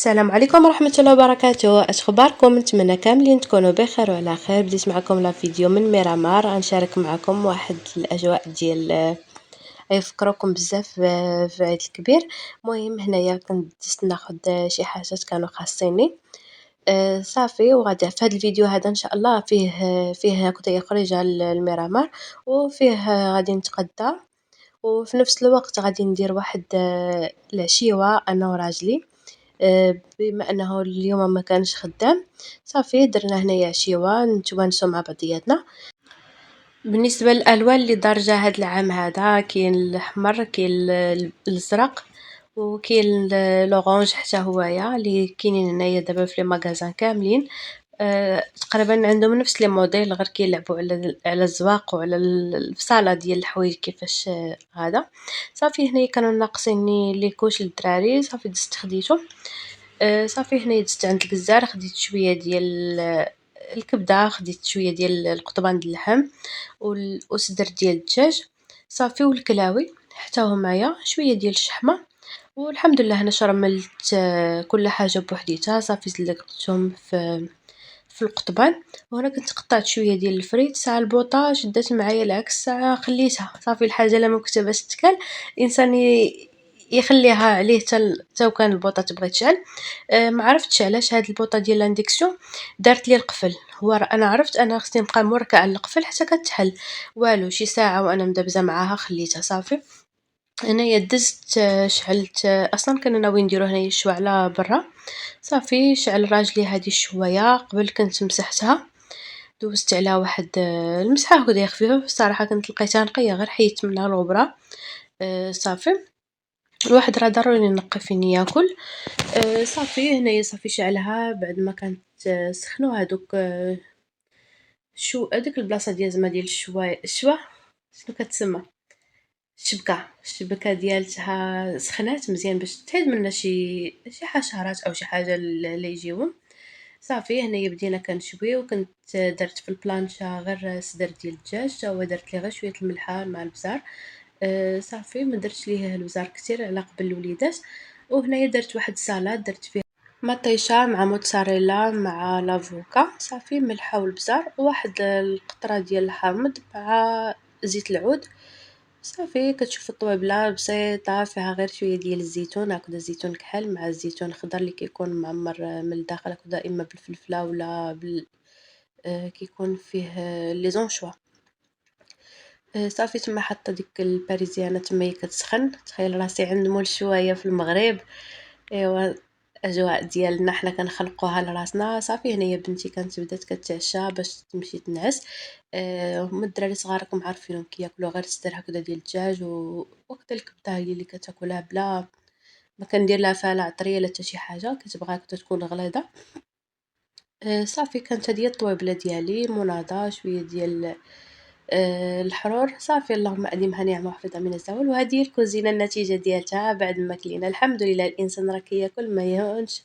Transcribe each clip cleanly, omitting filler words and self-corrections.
السلام عليكم ورحمة الله وبركاته. اش اخباركم؟ نتمنى كاملين تكونوا بخير وعلى خير. بديت معكم لا فيديو من ميرامار، غنشارك معكم واحد الاجواء ديال يفكركم بزاف في عيد الكبير. المهم هنايا كنت ناخذ شي حاجات كانوا خاصيني. صافي، وغادي في هذا الفيديو هذا ان شاء الله فيه هكذا خريجه للميرامار، وفيه غادي نتغدى، وفي نفس الوقت غادي ندير واحد العشيوه انا وراجلي. بما انه اليوم ما كانش خدام، صافي درنا هنايا عشيوه نتوانسوا مع بعضياتنا. بالنسبه للالوان اللي دارجه هاد العام هذا، كاين الاحمر، كاين الازرق، وكاين لورانج حتى هويا اللي كاينين هنايا دابا في لي ماغازان كاملين. تقريبا عندهم نفس لي موديل، غير كيلعبوا على الزواق وعلى الفصاله ديال الحوايج كيفاش هذا. صافي هنايا كانوا ناقصيني لي كوش للدراري، صافي دزت خديتهم. صافي هنايا دزت عند الجزار، خديت شويه ديال الكبده، خديت شويه ديال القطبان د اللحم والصدر ديال الدجاج، صافي والكلاوي حتى معايا شويه ديال الشحمه. والحمد لله انا شرملت كل حاجه بوحديتها. صافي زلقتهم في القطبان، وهنا كنت قطعت شويه ديال الفريت. ساعه البوطه شدت معايا العكس، ساعه خليتها. صافي الحاجه لما كتبش تكل الانسان يخليها عليه حتى وكان البوطه تبغي تشعل. ما عرفتش علاش هاد البوطه ديال لانديكسيون دارت لي القفل. هو انا عرفت انا خصني نبقى مركه على القفل حتى كتحل. والو، شي ساعه وانا مدبزه معاها خليتها. صافي انايا دزت شعلت، اصلا كنا ناويين نديرو هنايا الشواعله برا. صافي شعل راجلي هذه الشوايه قبل كنت مسحتها، دوزت عليها واحد المسحه هكذا خفيفه. بصراحه كنت لقيتها نقيه، غير حيدت منها الغبره. صافي الواحد راه ضروري ينقي فين ياكل. صافي هنايا صافي شعلها بعد ما كانت سخنوا هذوك شو هذيك البلاصه ديال زعما ديال الشوا شنو كتسمى، الشبكه ديالتها سخنات مزيان باش تحيد منها شي حشرات او شي حاجه اللي يجيهم. صافي هنايا بدينا كنشوي، وكنت درت في البلانشا غير صدر ديال الدجاج، تا هو درت ليه غير شويه الملحه مع البزار. صافي ما درتش ليه البزار كتير على قبل الوليدات. وهنايا درت واحد السلطه، درت فيه مطيشه مع موتزاريلا مع لافوكا. صافي ملحه والبزار، وواحد القطره ديال الحامض مع زيت العود. صافي كتشوف الطويبله بسيطه، فيها غير شويه ديال الزيتون هكذا، زيتون كحل مع الزيتون الخضر اللي كيكون معمر من الداخل هكذا، اما بالفلفله ولا كيكون فيه لي زونشوا. صافي تما حاطه ديك الباريزيانه تما هي كتسخن. تخيل راسي عند مول شويه في المغرب. ايوا اجواء ديالنا حنا كنخلقوها لراسنا. صافي هنايا بنتي كانت بدات كتعشى باش تمشي تنعس. هما الدراري صغاركم عارفينهم كياكلوا غير الصدر هكذا ديال الدجاج، وقت الكبده هي اللي كتاكلها بلا ما كندير لها فيها عطريه لا حتى شي حاجه، كتبغى تكون غليظه. صافي كانت هذه الطويبله ديالي مناضه شويه ديال الحرور. صافي اللهم اديمها نعمه وحفظها من الزوال. وهذه الكوزينه النتيجه ديالتها بعد ما كلينا. الحمد لله الانسان راه كياكل ما يهونش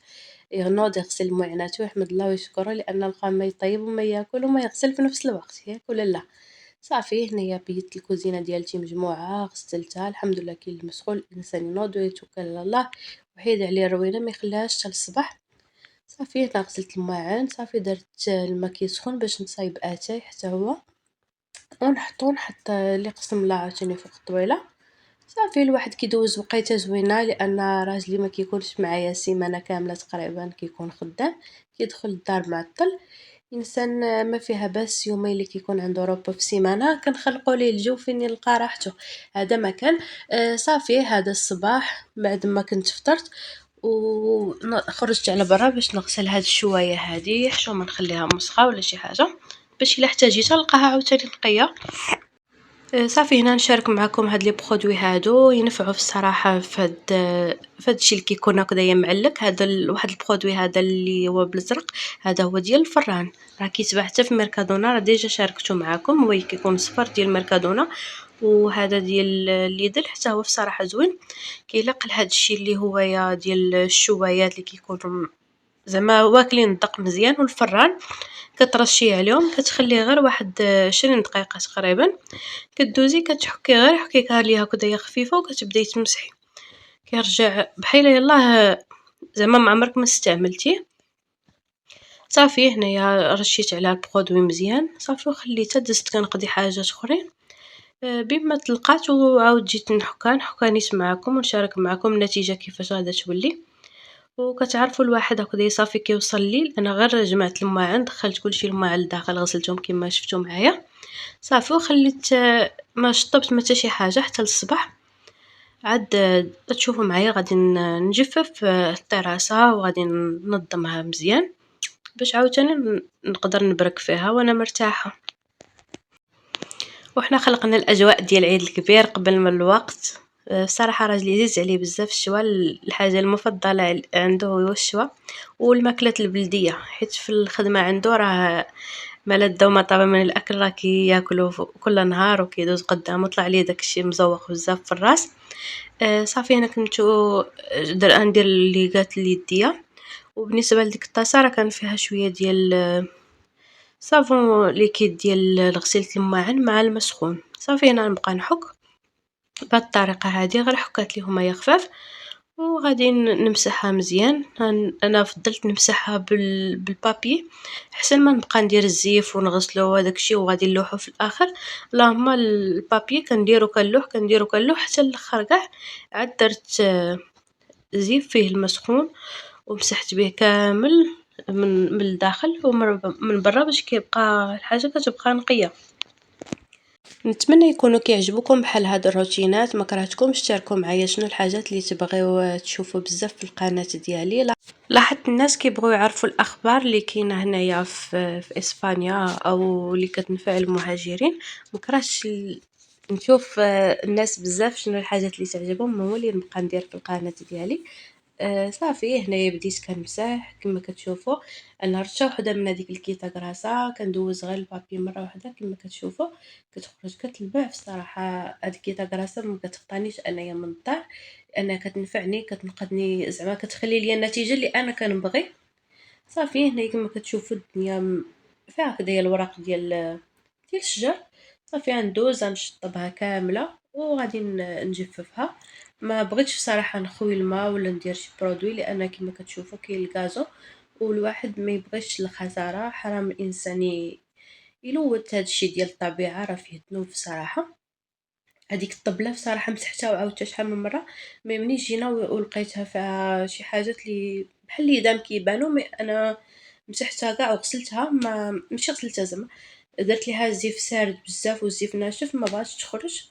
ينوض يغسل معيناته ويحمد الله ويشكره، لان لقى ما يطيب وما ياكل وما يغسل في نفس الوقت، ياكل لا. صافي هنايا بيت الكوزينه ديالتي مجموعه غسلتها الحمد لله. كاين المسؤول الانسان ينوض ويتوكل على الله ويحيد عليه الروينه ما يخليهاش حتى الصباح. صافي هنا غسلت الماعن. صافي درت الماء كيسخن باش نصايب اتاي حتى هو، ونحطو نحط اللي قسم الله عاوتاني فوق الطويله. صافي الواحد كيدوز وقيته زوينه، لان راجلي ما كيكونش معايا سيمانه كامله تقريبا، كيكون خدام، كيدخل الدار معطل. انسان ما فيها باس يومين اللي كيكون عنده روبو في السيمانه كنخلقوا ليه الجو فين يلقى راحته. هذا ما كان. صافي هذا الصباح بعد ما كنت فطرت وخرجت على برا باش نغسل هاد الشوايه هذه، حشومه نخليها مسخه ولا شي حاجه باش الا احتاجيتها نلقاها عاوتاني نقيه. صافي هنا نشارك معكم هاد لي برودوي هادو ينفعوا في الصراحه في هاد الشيء اللي كيكون هكذايا معلك. هذا واحد البرودوي هذا اللي هو بالازرق، هذا هو ديال الفران، راه كيتباع حتى في ميركادونا، راه ديجا شاركته معكم. هو كيكون صفر ديال ميركادونا، وهذا ديال ليدل حتى هو في صراحه زوين، كيلاق لهاد الشيء اللي هو ديال الشوايات اللي كيكونوا زعما واكلين الدق مزيان. والفران كترشيه عليهم، كتخليه غير واحد 20 دقيقه تقريبا، كدوزي كتحكي غير حكيكه ليها هكذايا خفيفه وكتبداي تمسحي، كيرجع بحال يلاه زعما ما عمرك ما استعملتيه، صافي هنايا رشيت على البرودوي مزيان صافي وخليتها. دزت كنقضي حاجات اخرين بما تلقات وعاود جيت نحكا نيت معاكم ونشارك معاكم النتيجة كيفاش غادا تولي. وكتعرفوا الواحد هكذا صافي كيوصل الليل، انا غير جمعت الماعن دخلت كلشي الماعن لداخل غسلتهم كما شفتوا معايا صافي وخليت ما شطبت ما حتى شي حاجه حتى للصباح. عاد تشوفوا معايا غادي نجفف التراسه وغادي ننظمها مزيان باش عاوتاني نقدر نبرك فيها وانا مرتاحه. وحنا خلقنا الاجواء ديال العيد الكبير قبل من الوقت. بصراحه راجلي عزيز عليه بزاف الشوا، الحاجه المفضله عنده هو الشوا والماكلات البلديه، حيت في الخدمه عنده راه ملذ وما من الاكل راه كياكلوا كل نهار وكيدوز قدامه طلع ليه داكشي مزوق بزاف في الراس. صافي انا كنتو ندير اللي قالت لي يديا. وبالنسبه لديك الطاسه راه كان فيها شويه ديال صابون ليكيد ديال غسيل الماعن مع الماء سخون. صافي انا نبقى نحك بهاد الطريقه هذه، غير حكات لي هما يا خفاف وغادي نمسحها مزيان. انا فضلت نمسحها بالبابي احسن ما نبقى ندير الزيف ونغسلو وداك الشيء وغادي نلوحو في الاخر. اللهم البابي كنديرو كنلوح حتى الاخر كاع. عاد درت زيف فيه الماء سخون ومسحت به كامل من الداخل ومن برا باش كيبقى الحاجه كتبقى نقيه. نتمنى يكونوا كيعجبوكم بحال هاد الروتينات. ما كرهتكمش تشاركوا معايا شنو الحاجات اللي تبغيو تشوفوا بزاف في القناه ديالي. لاحظت الناس كيبغيو يعرفوا الاخبار اللي كاينه هنايا في اسبانيا او اللي كتنفع المهاجرين. مكرهتش نشوف الناس بزاف شنو الحاجات اللي تعجبهم هو اللي نبقى ندير في القناه ديالي. صافي هنايا بديت كنمسح كما كتشوفوا. انا رشه وحده من هذيك الكيتا كراسه كندوز غير البابي مره واحده كما كتشوفوا كتخرج كتلمع. بصراحه هذيك الكيتا كراسه ما كتقطعنيش انايا من الدار لانها كتنفعني كتنقذني زعما كتخلي لي النتيجه اللي انا كنبغي. صافي هنا كما كتشوفوا الدنيا فيها هكذايا الوراق ديال الشجر. صافي غندوز غنشطبها كامله وغادي نجففها. ما بغيتش بصراحه نخوي الماء ولا ندير شي برودوي لان كما كتشوفوا كاين الغازو والواحد ما يبغيش الخساره. حرام الانسان يلوث هذا الشيء ديال الطبيعه راه فيه ذنوب بصراحه. هذيك الطبله بصراحه مسحتها وعاودتها شحال من مره ملي جينا ولقيتها فيها شي حاجات اللي بحال اللي دام كيبانوا مي انا مسحتها كاع وغسلتها ما ماشي غسلتها زعما درت ليها الزيف سارد بزاف والزيف ناشف ما بغاتش تخرج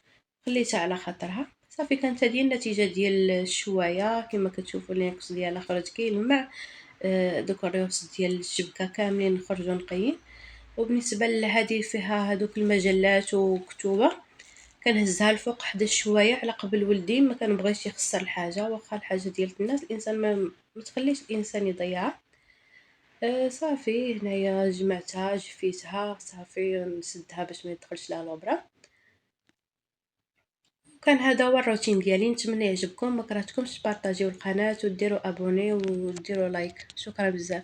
خليتها على خاطرها. صافي كانت هذه النتيجه ديال الشوايه كما كتشوفوا الياكس ديالها خرج كيلمع. دوك الريوس ديال الشبكه كاملين خرجوا نقيين. وبالنسبه لهذه فيها هذوك المجلات وكتوبه كنهزها الفوق حدا الشوايه على قبل ولدي ما كنبغيش يخسر الحاجه واخا الحاجه ديال الناس الانسان ما تخليش الانسان يضيعها. صافي هنايا جمعتها جفيتها صافي نسدها باش ما يدخلش لها الغبره. وكان هذا هو الروتين ديالي. نتمنى يعجبكم. ما كرهتكمش تبارطاجيو القناه وديروا ابوني وديروا لايك. شكرا بزاف.